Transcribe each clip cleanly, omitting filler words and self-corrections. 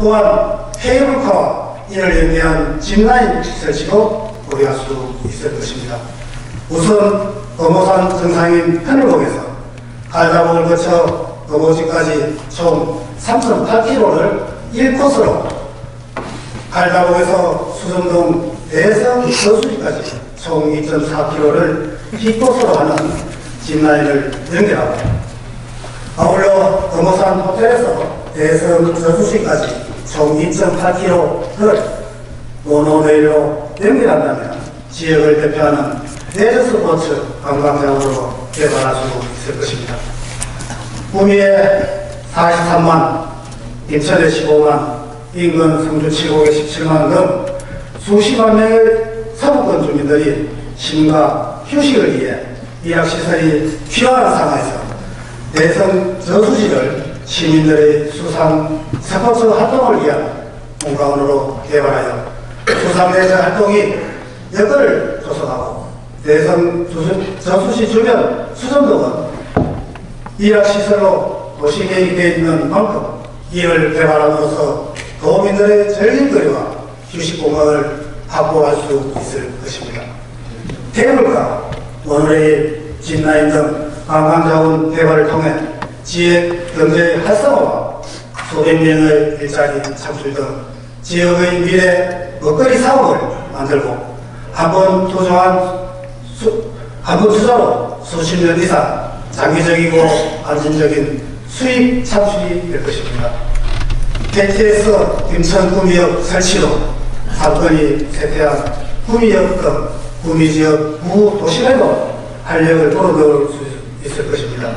또한 케이블카와 이를 연계한 짚라인 설치도 고려할 수 있을 것입니다. 우선 금오산 정상인 편을곡에서 갈다봉을 거쳐 금오지까지 총 3.8km를 1코스로, 갈다봉에서 수정동 대성 저수지까지 총 2.4km를 B코스로 하는 짚라인을 연결하고, 아울러 금오산 호텔에서 대성 저수지까지 총 2.8km를 모노레일로 연결한다면 지역을 대표하는 레저 스포츠 관광장으로 개발할 수 있을 것입니다. 구미에 43만, 인천에 15만, 인근 성주 7곡에 17만 등 수십만 명의 서부권 주민들이 쉼과 휴식을 위해 일학시설이 필요한 상황에서 대성 저수지를 시민들의 수상 스포츠 활동을 위한 공간으로 개발하여 수상레저 활동이 여건을 조성하고, 대성 저수지 주변 수정동은 일학시설로 도시계획이 되어 있는 만큼 이를 개발함으로써 도민들의 즐길거리와 휴식공간을 확보할 수 있을 것입니다. 케이블카, 모노레일, 짚라인 등 관광자원 개발을 통해 지역 경제 활성화와 수백 명의 일자리 창출 등 지역의 미래 먹거리 사업을 만들고, 한번 투자로 수십 년 이상 장기적이고 안정적인 수입 창출이 될 것입니다. KTX 인천 구미역 설치로 상권이 쇠퇴한 구미역 등 구미지역 구도시내로 활력을 불어넣을 수 있을 것입니다.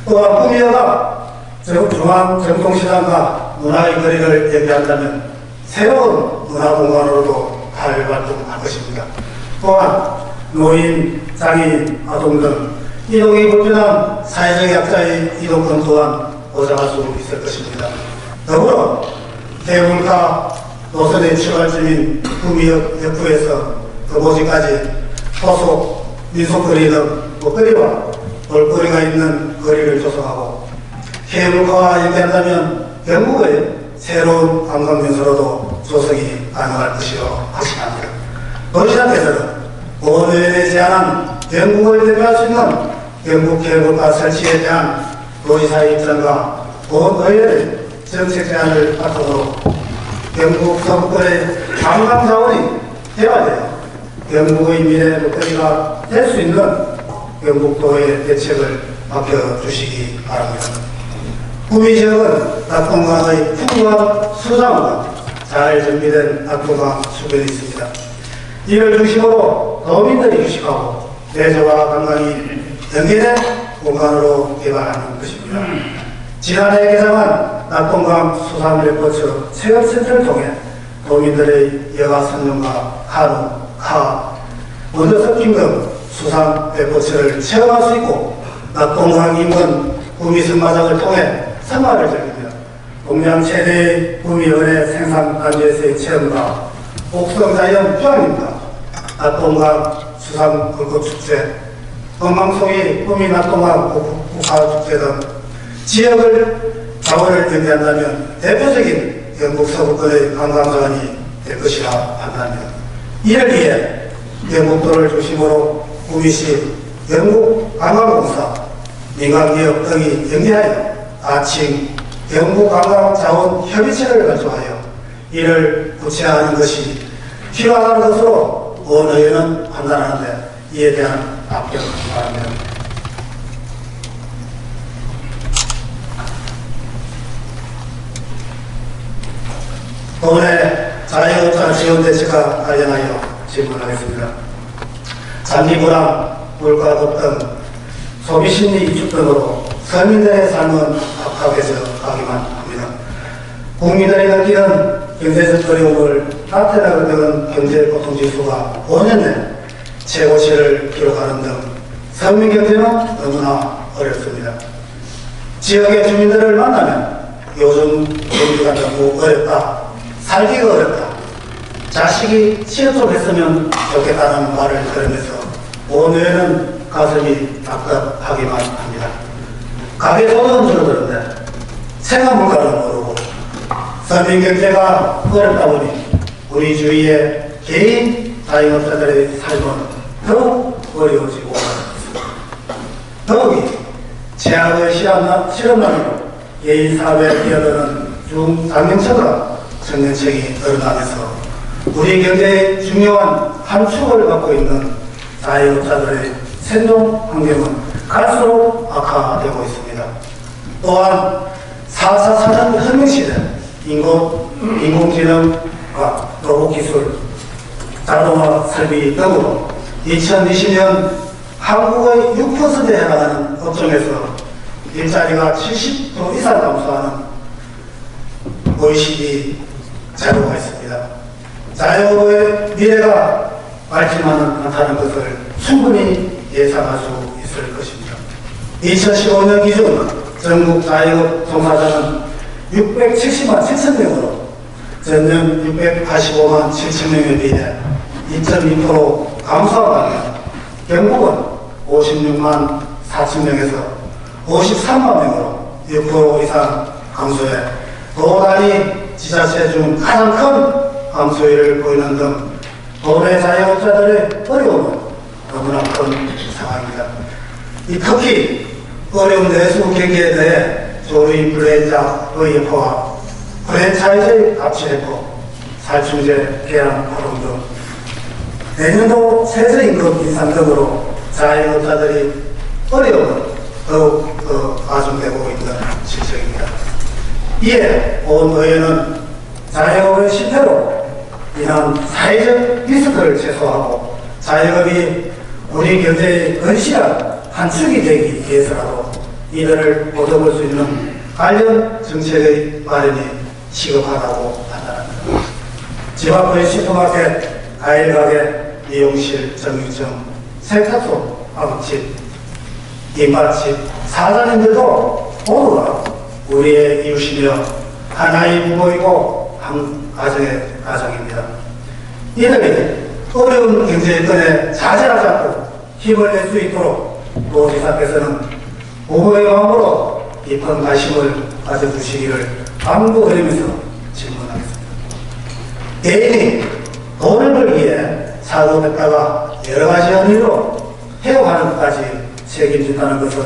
또한 구미역과 중앙정통시장과 문화의 거리를 연계한다면 새로운 문화공간으로도 활발동할 것입니다. 또한 노인, 장애인, 아동 등 이동이 불편한 사회적 약자의 이동권 또한 보장할 수 있을 것입니다. 더불어 케이블카 노선의 출발점인 구미역 역구에서 금오지까지 호속, 민속거리 등 먹거리와 볼거리가 있는 거리를 조성하고, 케이블카와 연계한다면 경북의 새로운 관광명소로도 조성이 가능할 것이라고 확신합니다. 도시장께서는 본의원에 제안한 경북을 대표할 수 있는 경북 케이블카 설치에 대한 도지사의 입장과 본의원의 정책 제안을 바탕으로 경북 서부권의 관광자원이 개발되어 경북의 미래 먹거리가 될 수 있는 경북도의 대책을 맡겨주시기 바랍니다. 구미 지역은 낙동강의 풍부한 수자원과 잘 정비된 낙동강 주변에 있습니다. 이를 중심으로 도민들이 휴식하고 레저와 관광이 연계된 공간으로 개발하는 것입니다. 지난해 개장한 낙동강 수산 레포츠 체험센터를 통해 도민들의 여가 선용과 카누, 카, 원더서핑 등 수산 레포츠를 체험할 수 있고, 낙동강 인근 구미 승마장을 통해 승마를 즐깁니다. 동양 최대의 구미 은해 생산 단지에서의 체험과 옥성자연 휴양림과 낙동강 수산 불꽃축제, 엉망송이 구미 낙동강 국화축제 등 지역을 자원을 연계한다면 대표적인 경북 서부권의 관광자원이 될 것이라 판단합니다. 이를 위해 경북도를 중심으로 구미시 경북관광공사, 민간기업 등이 연계하여 아침 경북관광자원협의체를 발족하여 이를 구체화하는 것이 필요하다는 것으로 본 의원은 판단하는데 이에 대한 답변 바랍니다. 올해 자영업자 지원 대책과 관련하여 질문하겠습니다. 잔디불안, 물가 급등, 소비심리 위축 등으로 서민들의 삶은 악화돼서 가기만 합니다. 국민들이 느끼는 경제적 어려움을 나타나게 되는 경제고통지수가 5년 내 최고치를 기록하는 등 서민 경제는 너무나 어렵습니다. 지역의 주민들을 만나면 요즘 경기가 너무 어렵다, 살기가 어렵다, 자식이 취업 좀 했으면 좋겠다는 말을 들으면서 오늘은 가슴이 답답하기만 합니다. 가계소득은 줄어드는데 생활물가는 오르고 서민 경제가 어렵다 보니 우리 주위의 개인 자영업자들의 삶은 더욱 어려워지고 있습니다. 더욱이 제약을 실험만으로 개인 사회에 뛰어드는 중장년층과 청년층이 늘어나면서 우리 경제의 중요한 한 축을 맡고 있는 자영업자들의 생존 환경은 갈수록 악화되고 있습니다. 또한 4차 산업혁명시대 인공지능과 로봇기술, 자동화 설비 등으로 2020년 한국의 6%에 해당하는 업종에서 일자리가 70% 이상 감소하는 OECD 자료가 있습니다. 자영업의 미래가 밝지만은 않다는 것을 충분히 예상할 수 있을 것입니다. 2015년 기준 전국 자영업 종사자는 670만 7천 명으로 전년 685만 7천 명에 비해 2.2% 감소한 반면 경북은 56만 4천 명에서 53만 명으로 6% 이상 감소해 도단위 지자체 중 가장 큰 감소율을 보이는 등 도내 자영업자들의 어려움은 너무나 큰 상황입니다. 특히 어려운 내수 경기에 대해 조류인플루엔자의 여파와 프랜차이즈의 갑질해포, 살충제, 계양 파동 등 내년도 최저임금 인상 등으로 자영업자들이 어려움은 더욱 가중되고 있는 실정입니다. 이에 온 의회는 자영업의 실패로 인한 사회적 리스크를 최소화하고 자영업이 우리 경제의 건실한 한 축이 되기 위해서라도 이들을 보듬을 수 있는 관련 정책의 마련이 시급하다고 판단합니다. 집 앞의 슈퍼마켓, 과일가게, 미용실, 정육점, 세탁소, 빵집, 김밥집, 사장님들도 모두가 우리의 이웃이며 하나의 부모이고 한 가정의 가정입니다. 이들이 어려운 경제권에 자제하지 않고 힘을 낼 수 있도록 도지사께서는 부모의 마음으로 깊은 관심을 가져주시기를 당부드리면서 질문하겠습니다. 개인이 돈을 벌기 위해 사업했다가 여러 가지 연유로 해고하는 것까지 책임진다는 것은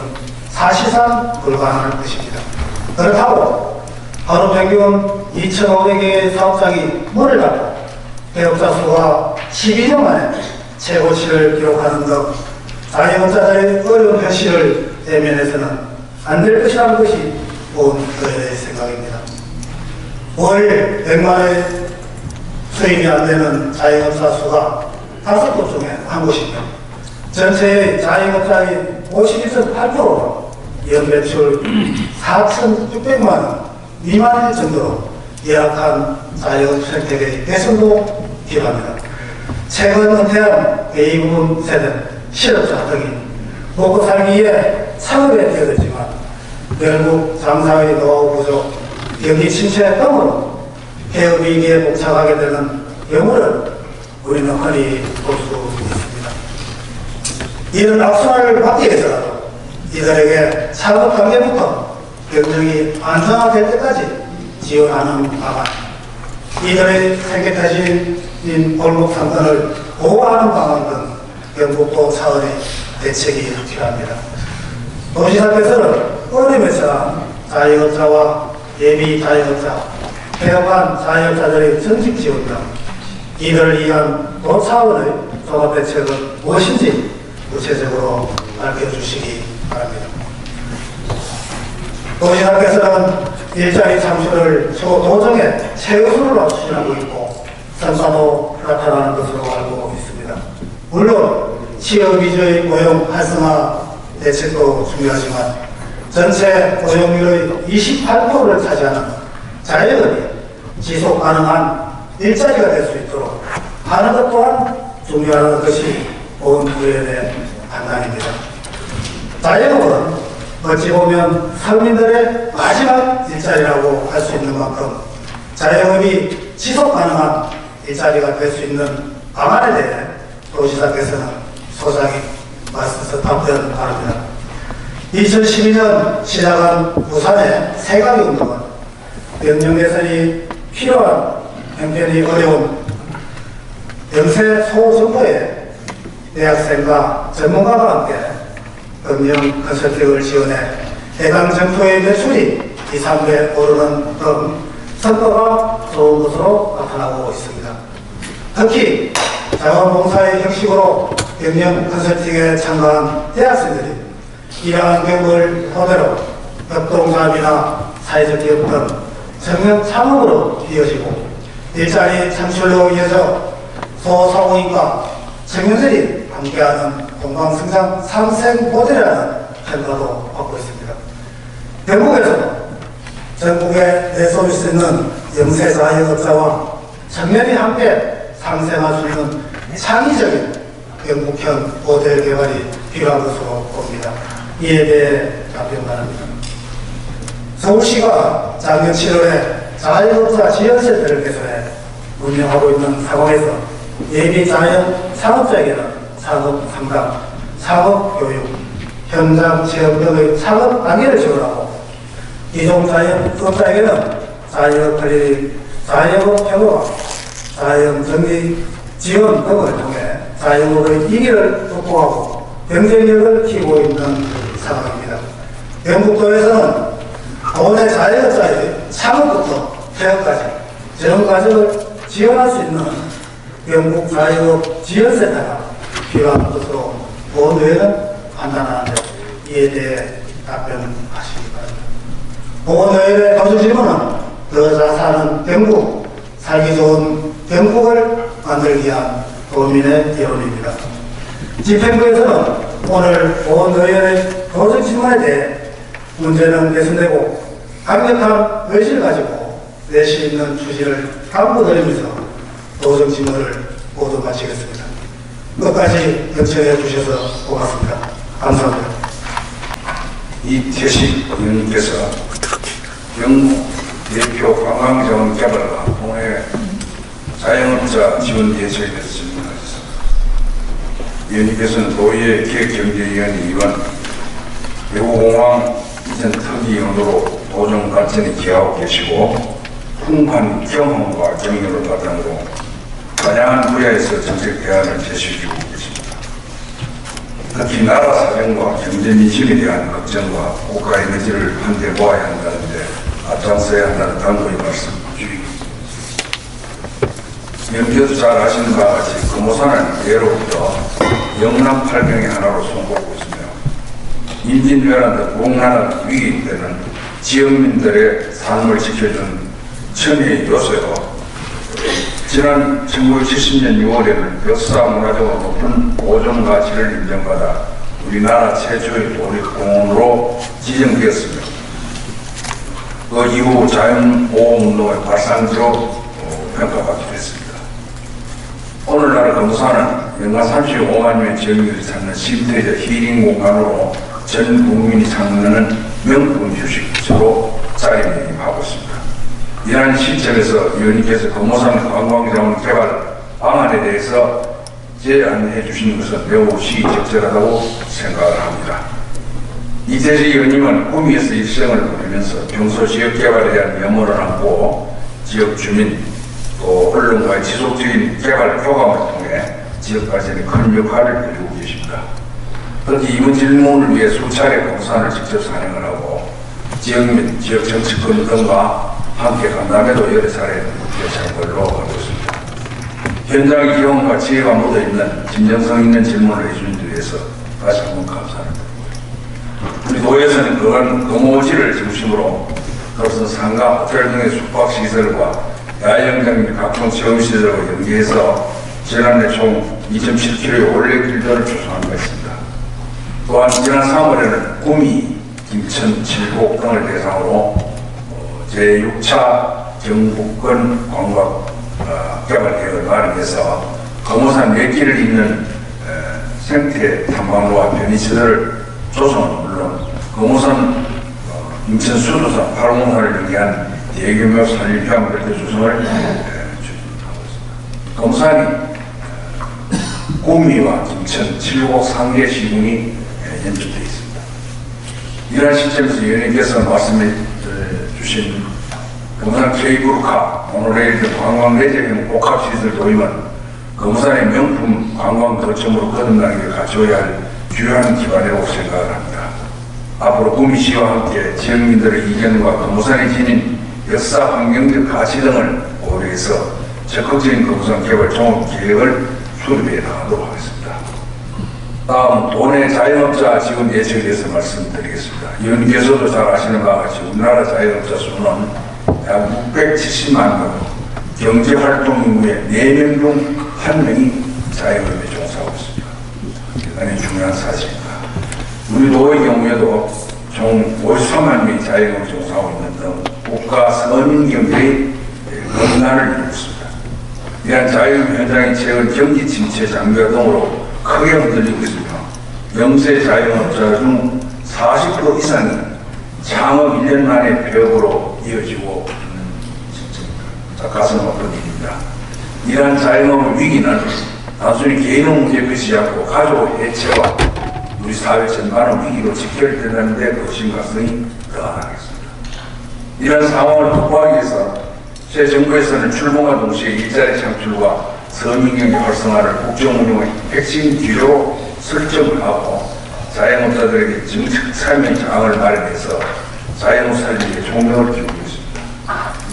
사실상 불가능한 것입니다. 그렇다고 하루 평균 2,500개의 사업장이 문을 닫고 개업자 수가 12년 만에 최고치를 기록하는 등 자영업자들의 어려운 현실을 대면해서는 안 될 것이라는 것이 온 의회의 생각입니다. 월 100만원의 수입이 안 되는 자영업자 수가 5곳 중에 한 곳이며 전체의 자영업자의 51.8%로 연매출 4,600만원 미만일 정도로 열악한 자영업 생태계의 개선도 필요합니다. 최근 은퇴한 대부분 세대, 실업자 등이 먹고 살기 위해 창업에 뛰어들지만 결국 장사의 노하우 부족, 경기 침체 등으로 폐업 위기에 봉착하게 되는 경우를 우리는 흔히 볼 수 있습니다. 이런 악순환을 막기 위해서라도 이들에게 창업 단계부터 경영이 안정화될 때까지 지원하는 방안, 이들의 생계태신인 골목 상권을 보호하는 방안 등 경북도 차원의 대책이 필요합니다. 도지사께서는 어려움에 처한 자영업자와 예비 자영업자, 폐업한 자영업자들의 정직 지원 등 이들을 위한 도 차원의 종합 대책은 무엇인지 구체적으로 밝혀주시기 바랍니다. 도지사께서는 일자리 창출을 도정에 최우선으로 추진하고 있고 성과도 나타나는 것으로 알고 있습니다. 물론 취업 위주의 고용 활성화 대책도 중요하지만 전체 고용률의 28%를 차지하는 자영업이 지속 가능한 일자리가 될 수 있도록 하는 것 또한 중요한 것이 본 의회의 판단입니다. 자영업은 어찌 보면 서민들의 마지막 일자리라고 할 수 있는 만큼 자영업이 지속 가능한 일자리가 될 수 있는 방안에 대해 도지사께서는 소장이 말씀서 답변 바랍니다. 2012년 시작한 부산의 세가기 운동은 경영 개선이 필요한 형편이 어려운 영세 소정부의 대학생과 전문가와 함께 금융 컨설팅을 지원해 해당 정부의 매출이 2, 3배 오르는 등 성과가 좋은 것으로 나타나고 있습니다. 특히 자원봉사의 형식으로 금융 컨설팅에 참가한 대학생들이 이러한 경험을 토대로 협동조합이나 사회적 기업 등 청년 창업으로 이어지고 일자리 창출로 이어져 소상공인과 청년들이 함께하는 공방성장 상생 모델이라는 평가도 받고 있습니다. 경북에서도 전국에 내놓을 수 있는 영세 자영업자와 청년이 함께 상생할 수 있는 창의적인 경북형 모델 개발이 필요한 것으로 봅니다. 이에 대해 답변 바랍니다. 서울시가 작년 7월에 자영업자 지원센터를 개설해 운영하고 있는 상황에서 예비 자영 창업자에게는 창업 상담, 창업 교육, 현장 체험 등의 창업 단계를 지원하고 기존 자영업자에게는 자영업 관리, 자영업 협업과 자영 정리 지원 등을 통해 자영업의 위기를 극복하고 경쟁력을 키우고 있는 상황입니다. 경북도에서는 도내 자영업자의 창업부터 폐업까지 전 과정을 지원할 수 있는 경북 자영업 지원센터가 필요한 것으로 보건의회는 판단하는데 이에 대해 답변하시기 바랍니다. 보건의회의 도주 질문은 더 잘 사는 경북, 살기 좋은 경북을 만들기 위한 도민의 여론입니다. 집행부에서는 오늘 보건의회의 도주 질문에 대해 문제는 개선되고 강력한 의지를 가지고 내실 있는 취지를 당부드리면서 도정 질문을 모두 마치겠습니다. 끝까지 경청해 주셔서 고맙습니다. 감사합니다. 이태식 의원님께서 경북 대표 관광자원 개발과 동해 자영업자 지원 대책에 대해서 질문하셨습니다. 의원님께서는 도의회 기획경제위원회 위원, 대구공항 이전 특이위원으로 도정 발전에 기여하고 계시고 풍부한 경험과 경력을 바탕으로 다양한 분야에서 정책 대안을 제시해주고 계십니다. 특히 나라 사정과 경제 민심에 대한 걱정과 국가 에너지를 한데 모아야 한다는데 앞장서야 한다는 당부의 말씀 드리겠습니다. 연표도 잘 아시는 바와 같이 금호산은 예로부터 영남 8경의 하나로 손꼽고 있으며 임진왜란 등 국난의 위기 때는 지역민들의 삶을 지켜준 천혜의 요새로 지난 1970년 6월에는 역사문화적으로 높은 보존 가치를 인정받아 우리나라 최초의 도립공원으로 지정되었으며 그 이후 자연보호운동의 발상지로 평가받기도 했습니다. 오늘날 금산은 연간 35만 명의 지역민들이 찾는 쉼터이자 힐링 공간으로 전 국민이 찾는 명품 휴식처로 자리매김하고 있습니다. 이러한 시점에서 위원님께서 금호산 관광자원 개발 방안에 대해서 제안해 주시는 것은 매우 시적절하다고 생각을 합니다. 이태식 의원님은 구미에서 일생을 보내면서 평소 지역 개발에 대한 염원을 안고 지역 주민 또 언론과의 지속적인 개발 교감을 통해 지역 발전에 큰 역할을 해주고 계십니다. 특히 이번 질문을 위해 수차례 공사를 직접 산행을 하고 지역 및 지역 정치권 등과 함께 간담회도 여러 차례 개최한 걸로 알고 있습니다. 현장의 경험과 지혜가 묻어있는 진정성 있는 질문을 해주신 데 대해서 다시 한번 감사합니다. 우리 도에서는 그간 금오지를 중심으로 그것은 상가, 호텔 등의 숙박시설과 야영장 및 각종 체험시설과 연계해서 지난해 총 2.7km의 올레길들을 조성한 바 있습니다. 또한 지난 3월에는 구미, 김천, 칠곡 등을 대상으로 제6차 경북권 관광 개발 계획을 마련해서 금호산 4길을 잇는 생태 탐방로와 편의시설을 조성은 물론 금호산 인천 수도산, 팔공산을 연계한 대규모 산림휴양 별도 조성을 추진하고 있습니다. 금산이 구미와 김천, 칠곡 3개 시군이 연접되어 있습니다. 이러한 시점에서 위원님께서 말씀해 주신 금산 K브루카, 모노레일 등 관광 내재형 복합시설 도입은 금산의 명품 관광 거점으로 거듭나는 게 갖춰야 할 주요한 기반이라고 생각을 합니다. 앞으로 구미시와 함께 지역민들의 이견과 금산이 지닌 역사 환경적 가치 등을 고려해서 적극적인 금산 개발 종합 계획을 수립해 나가도록 하겠습니다. 다음 도내 자영업자 지원 예측에 대해서 말씀드리겠습니다. 의원님께서도 잘 아시는 바와 같이 우리나라 자영업자 수는 약 670만 명, 경제활동 인구의 4명 중 1명이 자영업에 종사하고 있습니다. 대단히 중요한 사실입니다. 우리 도의 경우에도 총 53만 명이 자영업에 종사하고 있는 등 국가 서민 경제의 근간을 이루고 있습니다. 이러한 자영업 현장이 최근 경기 침체 장벽 등으로 크게 흔들리고 있으며 영세 자영업자 중 40% 이상이 창업 1년 만에 폐업으로 이어지고 있는 실정입니다. 가슴 아픈 일입니다. 이러한 자영업 위기는 단순히 개인의 문제에 그치지 않고 가족 해체와 우리 사회 전반의 위기로 직결된다는 데 그 심각성이 더하겠습니다. 이러한 상황을 극복하기 위해서 새 정부에서는 출범과 동시에 일자리 창출과 서민경제 활성화를 국정운영의 핵심 기조로 설정을 하고 자영업자들에게 정책 참여 장을 마련해서 자영업 살리기에 총력을 기울이고 있습니다.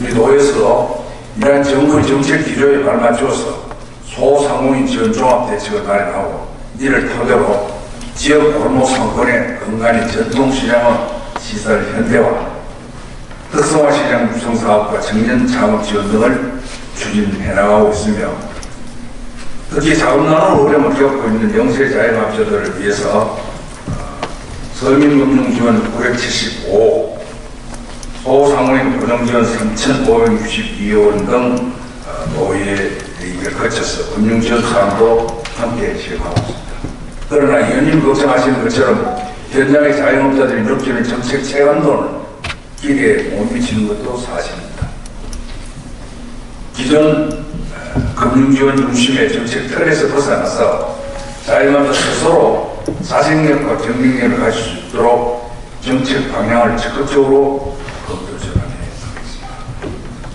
우리 도에서 이러한 정부의 정책 기조에 발맞춰서 소상공인 지원 종합대책을 마련하고 이를 토대로 지역 골목 상권의 건강한 전통시장의 시설 현대화, 특성화 시장 육성사업과 청년 창업 지원 등을 추진해 나가고 있으며 특히 자금난으로 어려움을 겪고 있는 영세 자영업자들을 위해서 서민금융지원 975, 소상공인 고정지원 3,562원 등 노예를 거쳐서 금융지원 사항도 함께 시행하고 있습니다. 그러나 의원님 걱정하시는 것처럼 현장의 자영업자들이 느끼는 정책 체감도는 기대에 못 미치는 것도 사실입니다. 기존 금융지원 중심의 정책 틀에서 벗어나서 자영업자 스스로 자생력과 경쟁력을 가질 수 있도록 정책 방향을 적극적으로 검토전환해 가겠습니다.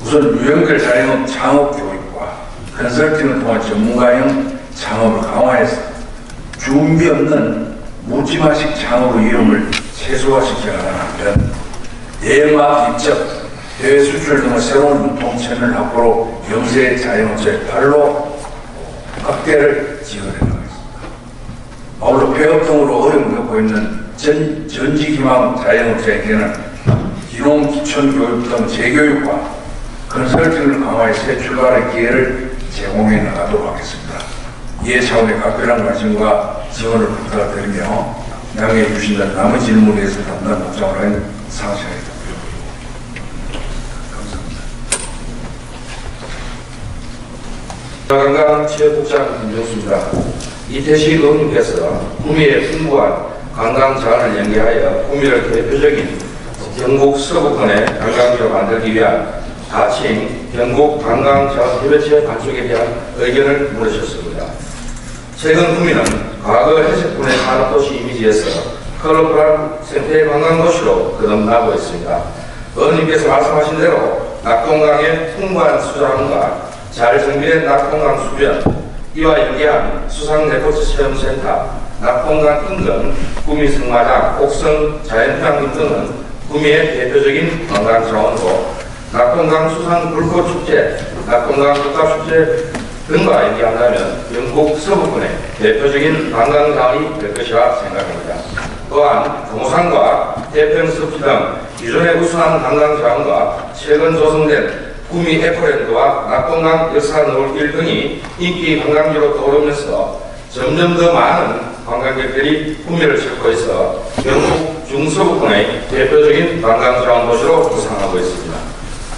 우선 유형별 자영업 창업 교육과 컨설팅을 통한 전문가형 창업을 강화해서 준비 없는 묻지마식 창업 위험을 최소화시켜야 하는 한편 대형마트 입점, 해외 수출 등의 새로운 유통 채널 확보로 영세 자영업자의 팔로 확대를 지원해 나가겠습니다. 아울러 폐업 등으로 어려움을 겪고 있는 전지기망 자영업자에게는 기농 기촌교육 등 재교육과 컨설팅을 강화해 새 출발의 기회를 제공해 나가도록 하겠습니다. 이에 차원의 각별한 관심과 지원을 부탁드리며 양해해 주신다는 나머지 질문에 대해서 담당 국장을 하는 상시하겠습니다. 관광지역국장 김종수입니다. 이태식 의원님께서 구미의 풍부한 관광 자원을 연계하여 구미를 대표적인 경북 서부권의 관광지로 만들기 위한 가칭 경북 관광자원협의체 발족에 대한 의견을 물으셨습니다. 최근 구미는 과거 해적군의 산업도시 이미지에서 컬러풀한 생태 관광도시로 거듭나고 있습니다. 의원님께서 말씀하신 대로 낙동강의 풍부한 수자원과 잘 정비된 낙동강 수변, 이와 연계한 수상레포츠 체험센터, 낙동강 인근, 구미 승마장, 옥성 자연휴양림 등은 구미의 대표적인 관광자원으로 낙동강 수상 불꽃축제, 낙동강 국가축제 등과 연계한다면 영국 서부권의 대표적인 관광자원이 될 것이라 생각합니다. 또한 금호산과 태평숲 등 기존의 우수한 관광자원과 최근 조성된 구미 에코랜드와 낙동강 역사노을길 등이 인기 관광지로 떠오르면서 점점 더 많은 관광객들이 구미를 찾고 있어 영국 중서부권의 대표적인 관광자원 도시로 부상하고 있습니다.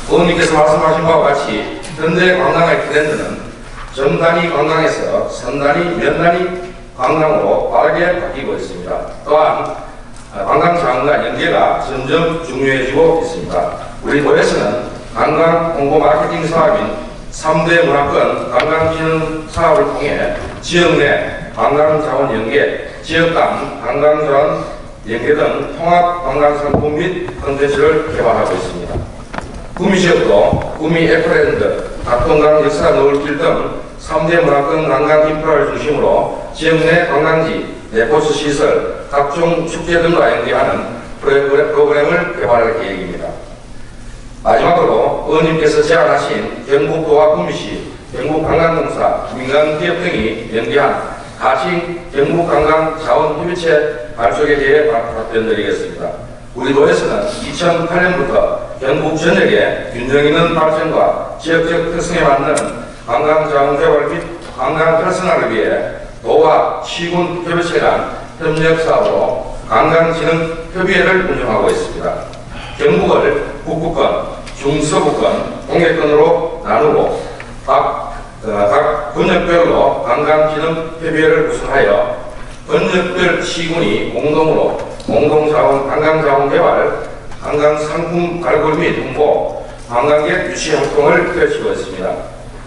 의원님께서 말씀하신 바와 같이 현재 관광의 트렌드는 정단위 관광에서 선단위, 면단위 관광으로 빠르게 바뀌고 있습니다. 또한 관광자원과 연계가 점점 중요해지고 있습니다. 우리 도에서는 관광 홍보 마케팅 사업인 3대 문화권 관광진흥 사업을 통해 지역 내 관광자원 연계, 지역 간 관광자원 연계 등 통합 관광상품 및 콘텐츠를 개발하고 있습니다. 구미지역도 구미 에코랜드, 낙동강 역사 노을길 등 3대 문화권 관광 인프라를 중심으로 지역 내 관광지, 레포츠 시설, 각종 축제 등과 연계하는 프로그램을 개발할 계획입니다. 마지막으로 의원님께서 제안하신 경북도와 구미시, 경북관광공사, 민간기업 등이 연계한 가칭 경북관광자원협의체 발족에 대해 답변드리겠습니다. 우리 도에서는 2008년부터 경북 전역의 균형 있는 발전과 지역적 특성에 맞는 관광자원개발 및 관광 활성화를 위해 도와 시군 협의체 간 협력 사업으로 관광진흥협의회를 운영하고 있습니다. 경북을 북부권, 중서부권, 동해권으로 나누고 각 권역별로 관광진흥협의회를 구성하여 권역별 시군이 공동으로 공동자원, 관광자원개발, 관광상품 발굴 및 홍보, 관광객 유치 활동을 펼치고 있습니다.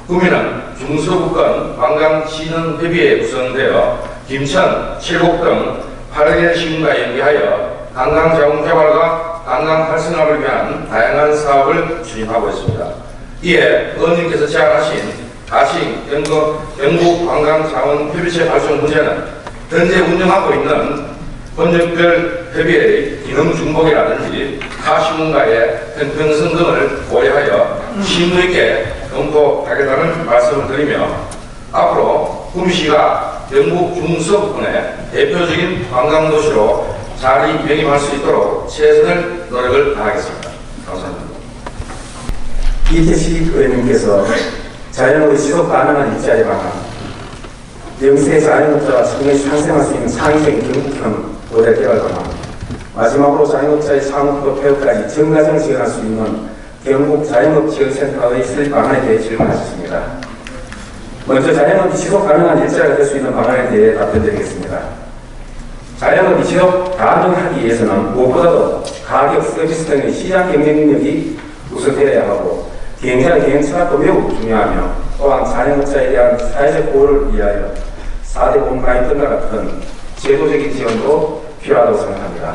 구미는 중서부권 관광진흥협의회에 구성되어 김천, 칠곡 등 8개 시군과 연계하여 관광자원개발과 관광 활성화를 위한 다양한 사업을 추진하고 있습니다. 이에 의원님께서 제안하신 가칭 경북관광자원협의체 발전 문제는 현재 운영하고 있는 권역별 협의회의 기능 중복이라든지 가시문과의 형평성 등을 고려하여 심도 있게 검토하겠다는 말씀을 드리며 앞으로 구미시가 경북 중서부권의 대표적인 관광도시로 자리매김할 수 있도록 최선의 노력을 다하겠습니다. 감사합니다. 이태식 의원님께서 자연의 지속 가능한 일자리 방안, 영세 자영업자와 청년이 상생할 수 있는 창의적인 경북형 모델 개발 방안, 마지막으로 자영업자의 창업부터 폐업까지 전과정 지원할 수 있는 경북 자영업 지원센터의 설립 방안에 대해 질문하셨습니다. 먼저 자영업이 지속 가능한 일자리가 될 수 있는 방안에 대해 답변드리겠습니다. 자영업이 지속 가능하기 위해서는 무엇보다도 가격, 서비스 등의 시장 경쟁 능력이 우선되어야 하고 경쟁의 경영 철학도 매우 중요하며 또한 자영업자에 대한 사회적 보호를 위하여 4대 보험 가입 등과 같은 제도적인 지원도 필요하다고 생각합니다.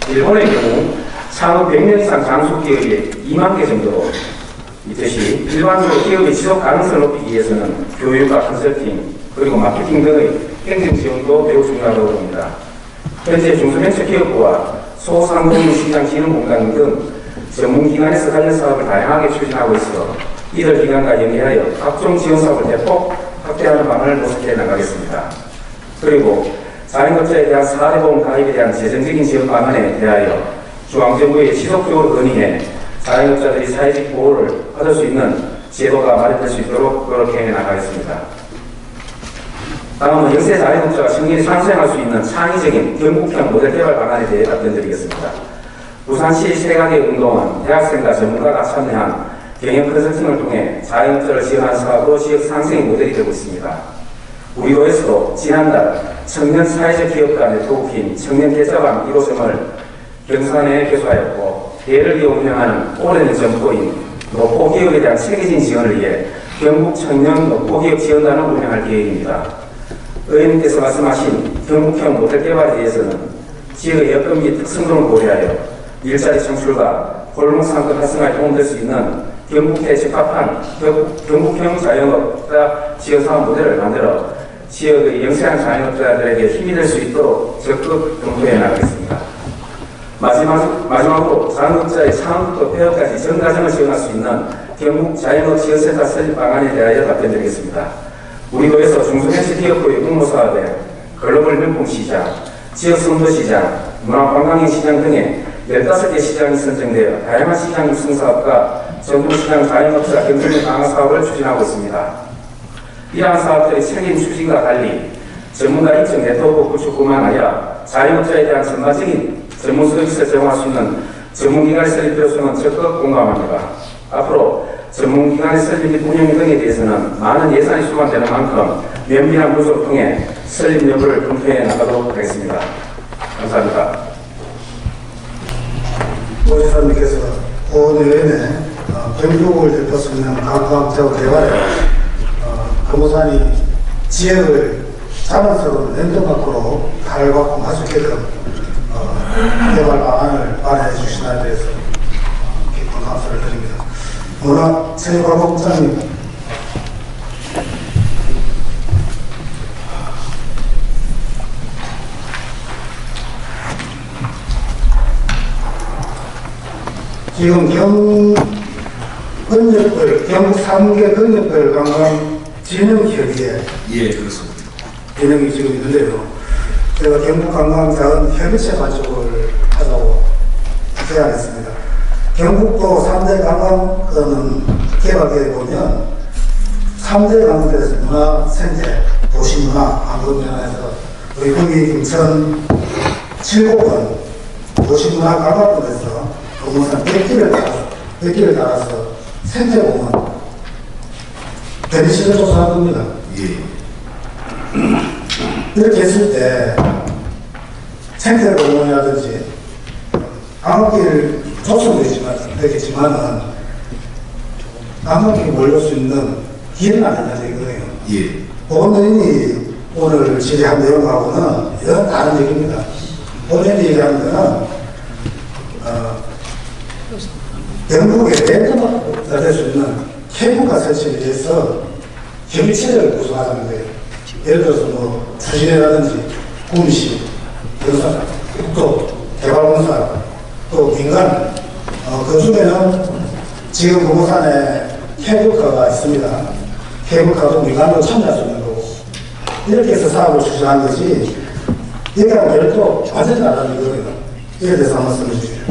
일본의 경우 창업 100년 이상 장수 기업이 2만 개 정도로 있듯이 일반적으로 기업의 지속 가능성을 높이기 위해서는 교육과 컨설팅 그리고 마케팅 등의 행정 지원도 매우 중요하다고 봅니다. 현재 중소벤처기업부와 소상공인시장진흥공단 등 전문기관에서 관련 사업을 다양하게 추진하고 있어 이들 기관과 연계하여 각종 지원 사업을 대폭 확대하는 방안을 모색해 나가겠습니다. 그리고 자영업자에 대한 4대 보험 가입에 대한 재정적인 지원 방안에 대하여 중앙정부에 지속적으로 건의해 자영업자들이 사회적 보호를 받을 수 있는 제도가 마련될 수 있도록 노력해 나가겠습니다. 다음은 영세 자영업자가 청년이 상생할 수 있는 창의적인 경북형 모델 개발 방안에 대해 답변드리겠습니다. 부산시 세가계 운동은 대학생과 전문가가 참여한 경영 컨설팅을 통해 자영업자를 지원하는 사업으로 지역 상생의 모델이 되고 있습니다. 우리 도에서도 지난달 청년 사회적 기업가 네트워크인 청년 계좌방 1호점을 경산에 개소하였고 대를 이어 운영하는 오래된 점포인 노포기업에 대한 체계적인 지원을 위해 경북 청년 노포기업 지원단을 운영할 계획입니다. 의원님께서 말씀하신 경북형 모델 개발에 대해서는 지역의 여건 및 특성 등을 고려하여 일자리 창출과 골목 상권 활성화에 도움될 수 있는 경북에 적합한 경북형 자영업자 지원사업 모델을 만들어 지역의 영세한 자영업자들에게 힘이 될 수 있도록 적극 검토해 나가겠습니다. 마지막으로 자영업자의 창업부터 폐업까지 전 과정을 지원할 수 있는 경북 자영업 지원센터 설립 방안에 대하여 답변드리겠습니다. 우리 도에서 중소벤처기업부의 공모사업에 글로벌 명품시장, 지역 선도시장, 문화관광형 시장 등의 15개 시장이 선정되어 다양한 시장 육성 사업과 전통시장 자영업자 경쟁력 강화 사업을 추진하고 있습니다. 이러한 사업들의 책임 추진과 달리 전문가 인증 네트워크 구축뿐만 아니라 자영업자에 대한 전반적인 전문 서비스를 제공할 수 있는 전문기관의 설립 필요성은 적극 공감합니다. 앞으로 전문기관의 설립 및 운영 등에 대해서는 많은 예산이 수반되는 만큼 면밀한 분석을 통해 설립 여부를 검토해 나가도록 하겠습니다. 감사합니다. 오 지사님께서 온 의원의 경북을 대표 수 있는 관광지역 개발에 금호산이 지역을 자연스러운 랜드마크로 달갖고 마주게끔 개발 방안을 마련해 주시는 데 대해서 기쁜 감사를 드립니다. 문화체육관광국장님. 지금 경북 3개 근역별 관광진흥협의회 예, 그렇습니다. 진행이 지금 있는데요. 제가 경북관광자원협의체 발족을 하자고 제안했습니다. 경북도 3대 관광권은 개발계에 보면 3대 관광권에서 문화, 생태, 도시문화, 관광면에서 우리 경기 김천 7곳은 도시문화 관광권에서 동문산 100기를 따라서 생태공원 대리시를 조사한 겁니다. 예. 이렇게 했을 때 생태공원이라든지 관광길 조성되겠지만은 관광객이 몰릴 수 있는 기회는 안 된다는 얘기예요. 예. 본인이 오늘 질의한 내용하고는 이런 다른 얘기입니다. 본인이 얘기하는 거는 영국의 랜드마크가 될 수 있는 케이블카 설치를 위해서 협의체를 구성하자는 거예요. 예를 들어서 뭐 추진회라든지 구미시, 영산, 국토, 개발공사, 또 민간, 그 중에는 지금 금호산에 케이블카가 있습니다. 케이블카도 민간으로 참여할 수 있는 거고 이렇게 해서 사업을 추진한 거지 얘기하면 별도 완전히 다른 이거예요. 이에 대해서 한 말씀 해주세요.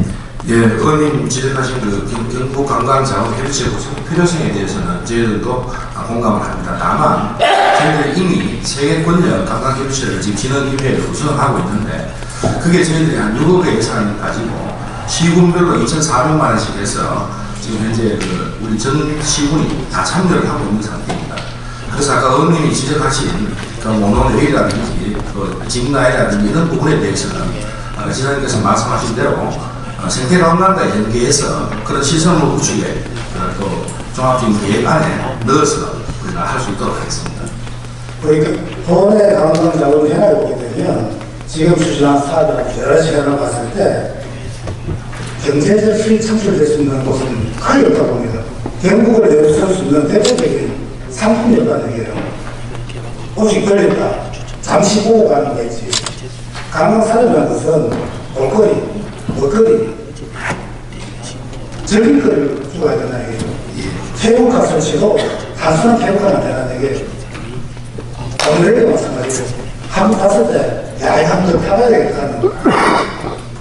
예, 의원님 지적하신 그 경북관광자원협의체 구성 필요성에 대해서는 저희들도 공감을 합니다. 다만 저희들이 이미 세계권역 관광협의체를 지금 진흥협의회를 구성하고 있는데 그게 저희들이 한 6억의 예산을 가지고 시군별로 2,400만 원씩 해서 지금 현재 우리 전 시군이 다 참여를 하고 있는 상태입니다. 그래서 아까 의원님이 지적하신 그 모노레일이라든지 직라인이라든지 이런 부분에 대해서는 지사님께서 말씀하신 대로 생태관광과 연계해서 그런 시설물 구축에 또 종합적인 계획 안에 넣어서 우리가 할 수 있도록 하겠습니다. 우리 본의 관광자원을 해나가 보게 되면 지금 추진한 사업이나 여러 시간을 봤을 때 경제적 수익 창출될 수 있는 곳은 거의 없다고 봅니다. 경북을 내세울 수 있는 대표적인 상품이 없다는 얘기예요. 오직 걸렸다. 잠시 보고 가는 게 있지. 관광산업이라는 것은 볼거리, 먹거리, 즐길 거리를 주어야 된다는 얘기죠. 케이블카 설치도 단순한 케이블카는 안 된다는 얘기예요. 오늘에도 마찬가지예요. 한번 탔을 때, 야, 이거 한번 타봐야 되겠다는.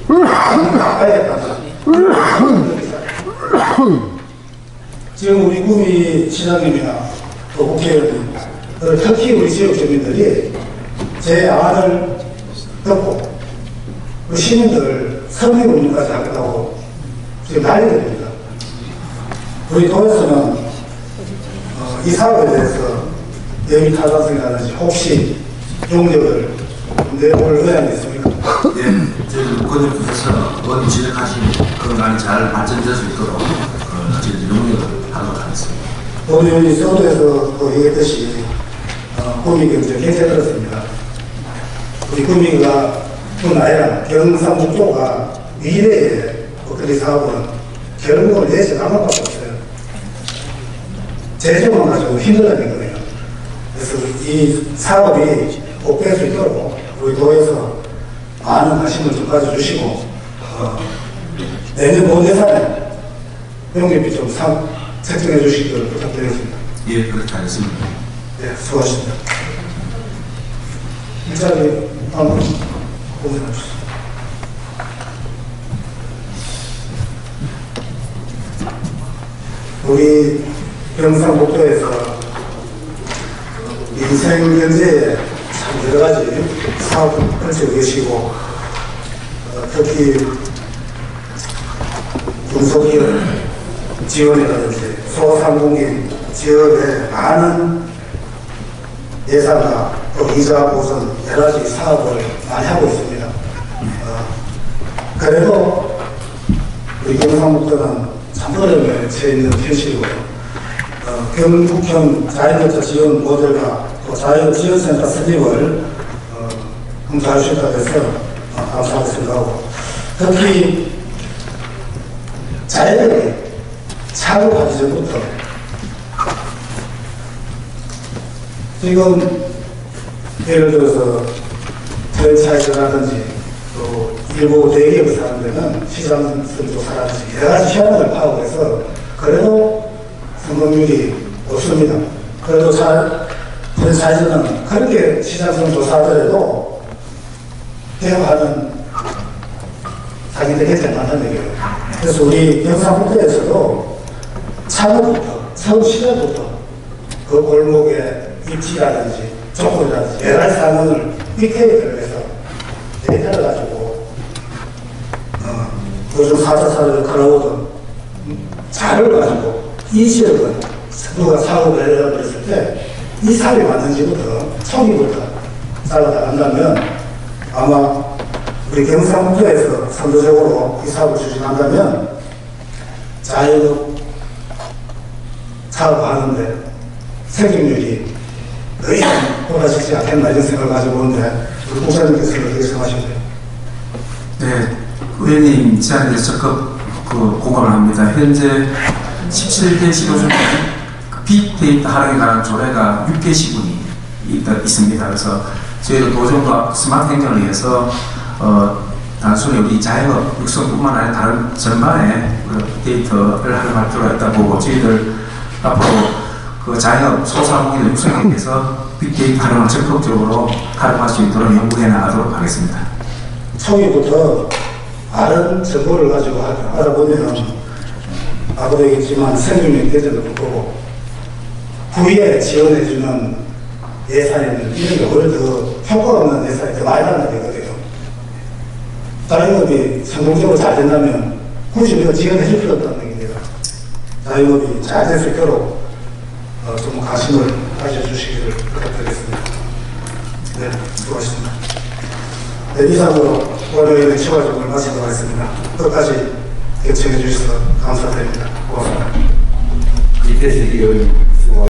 한번 타봐야겠다는. 지금 우리 구미 시장님이나 또 국회의원님, 특히 우리 지역 주민들이 제 안을 듣고 그 시민들 서민 운동까지 하겠다고 지금 난리가 됩니다. 우리 도에서는 이 사업에 대해서 여기 타당성이라든지 혹시 용역을 내볼 의향이 있습니까? 예, 저희 국회의원님께서 의원님 지적하신 그런 안이 잘 발전될 수 있도록 저희들이 용역을 하도록 하겠습니다. 의원님이 서도에서 또 얘기했듯이 구미경제 굉장히 그렇습니다. 우리 구미가 뿐 아니라 경상북도가 미래의 국거리 사업은 결국은 내세 강화밖에 없어요. 재정만 가지고 힘들다는 거예요. 그래서 이 사업이 꼭 될 수 있도록 우리 도에서 많은 관심을 좀 가져주시고 내년 본예산에 용역비 좀 책정해 주시기를 부탁드리겠습니다. 예, 그렇게 하겠습니다. 네, 수고하십니다. 일자리 한번 고민해주세요. 우리 경상북도에서 민생 경제에 참 여러 가지 사업을 펼치고 계시고 특히 중소기업 지원이라든지 소상공인 지원에 많은 예산과 또 이자 보전 여러 가지 사업을 많이 하고 있습니다. 그래도 우리 경상북도는 참 어려움에 처해 있는 현실이고요. 경북형 자연적자 지원 모델과 또 자연지원센터 설립을 검토할 수 있다고 해서 감사하고 생각하고 특히 자연이 창업하기 전부터 지금 예를 들어서 프랜차이즈라든지 또 일부 대기업을 사는 데는 시장 조사라든지 여러 가지 현황을 파악해서 그래도 성공률이 높습니다. 그래도 프랜차이즈는 그렇게 시장성 조사하더라도 대응하는 자기들 굉장히 많다는 얘기예요. 그래서 우리 경상북도에서도 창업부터, 처음 시작부터 그 골목의 입지라든지 조건이라든지 여러 가지 상황을 빅데이터를 해서 데이터를 가지고 요즘 4차 산업의 크라우드 자료를 가지고 이 지역은 누가 사업을 했을 때 이 사업이 맞는지부터 초기부터 쌓아나간다면 아마 우리 경상북도에서 선도적으로 이 사업을 추진한다면 자영업 사업하는데 생존율이 거의 높아지지 않겠나 이런 생각을 가지고 오는데 우리 국장님께서 어떻게 생각하십니까? 네, 의원님 제안에 대해서 적극 공감을 합니다. 현재 17개 시도 중에 빅데이터 활용에 관한 조례가 6개 시군이 있습니다. 그래서 저희도 도정과 스마트 행정을 위해서 단순히 우리 자영업 육성뿐만 아니라 다른 전반의 데이터를 활용할 필요가 있다고 보고 저희들 앞으로 그 자영업 소상공인 육성에 대해서 빅데이터 활용을 적극적으로 활용할 수 있도록 연구해 나가도록 하겠습니다. 초기부터 다른 정보를 가지고 하다 보면 아까도 얘기했지만 생존이 대전도 그거고 후에 지원해주는 예산에는 이런 게 오히려 더 효과가 없는 예산이 더 많이 나는 되거든요. 자영업이 성공적으로 잘 된다면 굳이 우리가 지원해줄 필요 없다는 얘기입니다. 자영업이 잘 될 수 있도록 좀 관심을 가져주시기를 부탁드리겠습니다. 네, 수고하셨습니다. 네, 이상으로 월요일에 치과적을 마치도록 하겠습니다. 끝까지 개최해 주셔서 감사드립니다. 고맙습니다. 이태식 의원님.